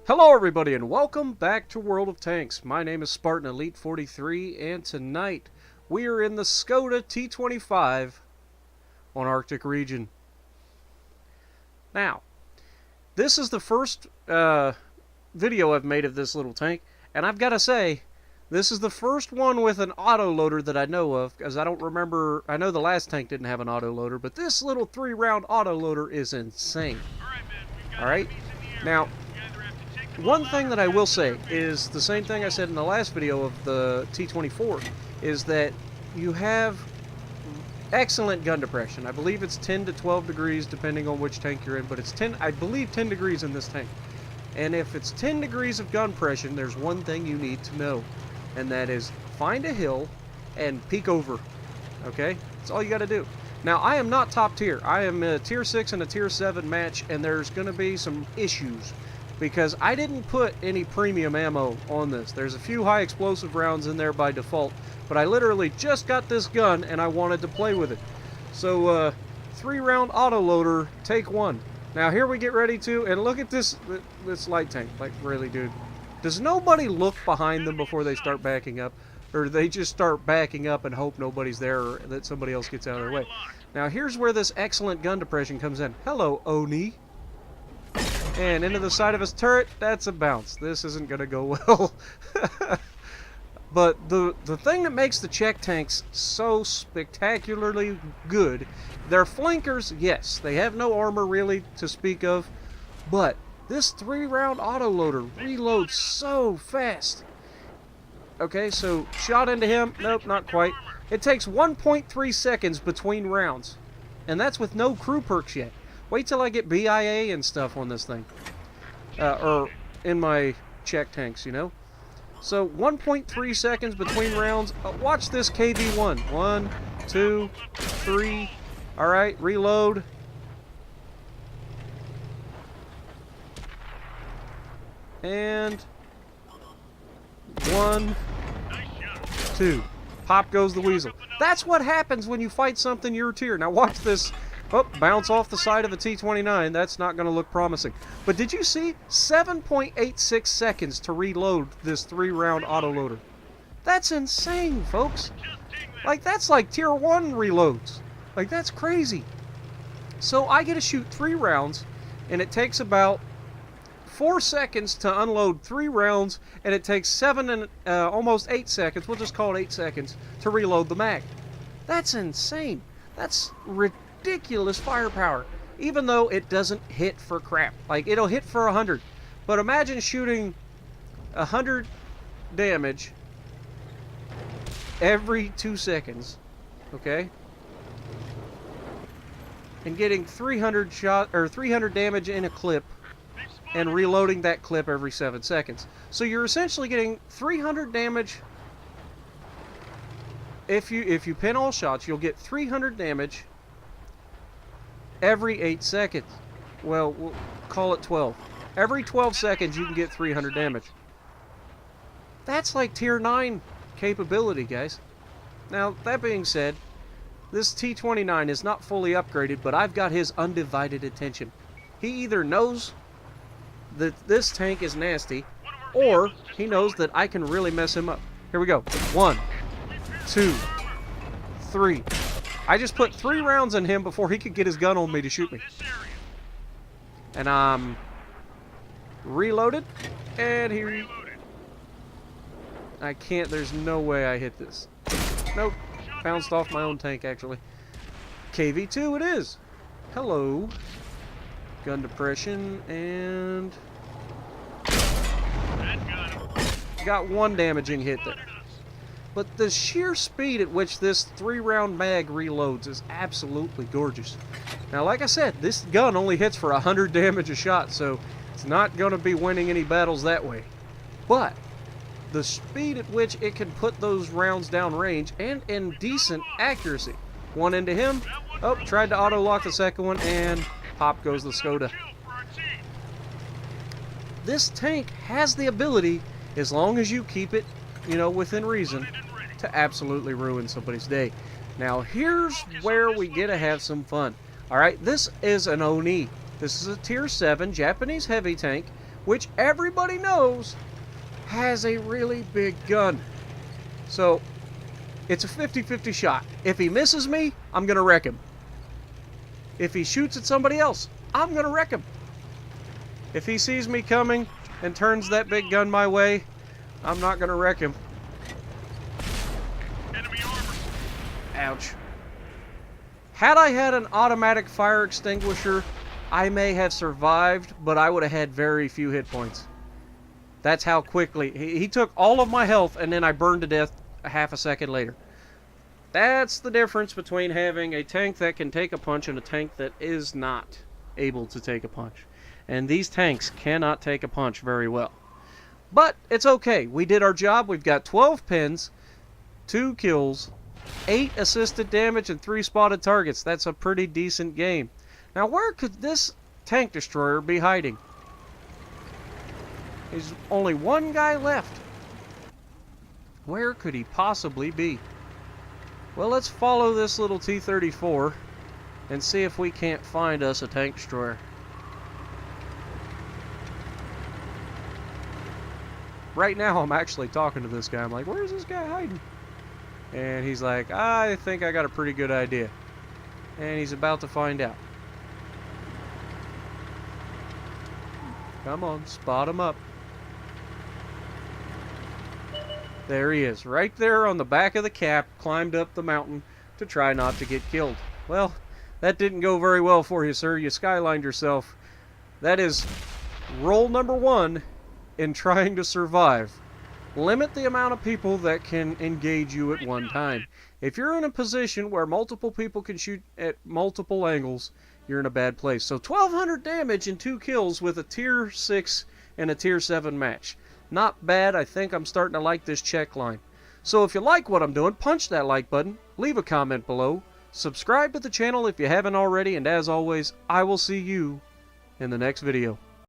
Hello everybody and welcome back to World of Tanks. My name is Spartan Elite 43 and tonight we are in the Skoda T25 on Arctic region. Now, this is the first video I've made of this little tank, and I've got to say, this is the first one with an autoloader that I know of, because I don't remember, I know the last tank didn't have an autoloader, but this little 3-round autoloader is insane. Alright, now, one thing that I will say is the same thing I said in the last video of the T24, is that you have excellent gun depression. I believe it's 10 to 12 degrees depending on which tank you're in, but it's 10, I believe 10 degrees in this tank. And if it's 10 degrees of gun depression, there's one thing you need to know, and that is find a hill and peek over. Okay? That's all you got to do. Now, I am not top tier. I am a tier 6 and a tier 7 match, and there's going to be some issues because I didn't put any premium ammo on this. There's a few high explosive rounds in there by default, but I literally just got this gun and I wanted to play with it. So, 3-round autoloader, take 1. Now here we get ready to, and look at this light tank. Like, really, dude. Does nobody look behind them before they start backing up? Or they just start backing up and hope nobody's there or that somebody else gets out of their way? Now here's where this excellent gun depression comes in. Hello, Oni. And into the side of his turret, that's a bounce. This isn't going to go well. But the thing that makes the Czech tanks so spectacularly good, they're flankers, yes. They have no armor really to speak of, but this 3-round autoloader reloads so fast. Okay, so shot into him. Nope, not quite. It takes 1.3 seconds between rounds, and that's with no crew perks yet. Wait till I get BIA and stuff on this thing. Or in my Czech tanks, you know? So 1.3 seconds between rounds. Watch this KV1. 1, 2, 3. Alright, reload. And 1, 2. Pop goes the weasel. That's what happens when you fight something your tier. Now watch this. Oh, bounce off the side of the T29. That's not going to look promising. But did you see? 7.86 seconds to reload this 3-round autoloader. That's insane, folks. Like, that's like tier 1 reloads. Like, that's crazy. So I get to shoot 3 rounds, and it takes about 4 seconds to unload 3 rounds, and it takes 7 and almost 8 seconds, we'll just call it 8 seconds, to reload the mag. That's insane. That's ridiculous firepower, even though it doesn't hit for crap. Like, it'll hit for 100, but imagine shooting 100 damage every 2 seconds, okay, and getting 300 damage in a clip and reloading that clip every 7 seconds. So you're essentially getting 300 damage. If you pin all shots, you'll get 300 damage every 8 seconds. Well, we'll call it 12. Every 12 seconds you can get 300 damage. That's like tier 9 capability, guys. Now, that being said, this T29 is not fully upgraded, but I've got his undivided attention. He either knows that this tank is nasty, or he knows that I can really mess him up. Here we go. 1, 2, 3. I just put 3 rounds in him before he could get his gun on me to shoot me. And I'm reloaded, and I can't, there's no way I hit this. Nope. Bounced off my own tank, actually. KV2 it is. Hello. Gun depression, and got 1 damaging hit there. But the sheer speed at which this 3-round mag reloads is absolutely gorgeous. Now, like I said, this gun only hits for 100 damage a shot, so it's not going to be winning any battles that way. But the speed at which it can put those rounds down range and in decent accuracy. 1 into him. Oh, tried to auto-lock the second one, and pop goes the Skoda. This tank has the ability, as long as you keep it, you know, within reason, to absolutely ruin somebody's day. Now, here's where we get to have some fun. Alright, this is an Oni. This is a tier 7 Japanese heavy tank which everybody knows has a really big gun. So it's a 50-50 shot. If he misses me, I'm going to wreck him. If he shoots at somebody else, I'm going to wreck him. If he sees me coming and turns that big gun my way, I'm not going to wreck him. Enemy armor. Ouch. Had I had an automatic fire extinguisher, I may have survived, but I would have had very few hit points. That's how quickly. He took all of my health, and then I burned to death a half a second later. That's the difference between having a tank that can take a punch and a tank that is not able to take a punch. And these tanks cannot take a punch very well. But it's okay. We did our job. We've got 12 pins, 2 kills, 8 assisted damage, and 3 spotted targets. That's a pretty decent game. Now, where could this tank destroyer be hiding? There's only one guy left. Where could he possibly be? Well, let's follow this little T-34 and see if we can't find us a tank destroyer. Right now, I'm actually talking to this guy. I'm like, where's this guy hiding? And he's like, I think I got a pretty good idea. And he's about to find out. Come on, spot him up. There he is, right there on the back of the cap, climbed up the mountain to try not to get killed. Well, that didn't go very well for you, sir. You skylined yourself. That is rule number 1 in trying to survive. Limit the amount of people that can engage you at one time. If you're in a position where multiple people can shoot at multiple angles, you're in a bad place. So 1,200 damage and 2 kills with a tier 6 and a tier 7 match. Not bad. I think I'm starting to like this check line. So if you like what I'm doing, punch that like button, leave a comment below, subscribe to the channel if you haven't already, and as always, I will see you in the next video.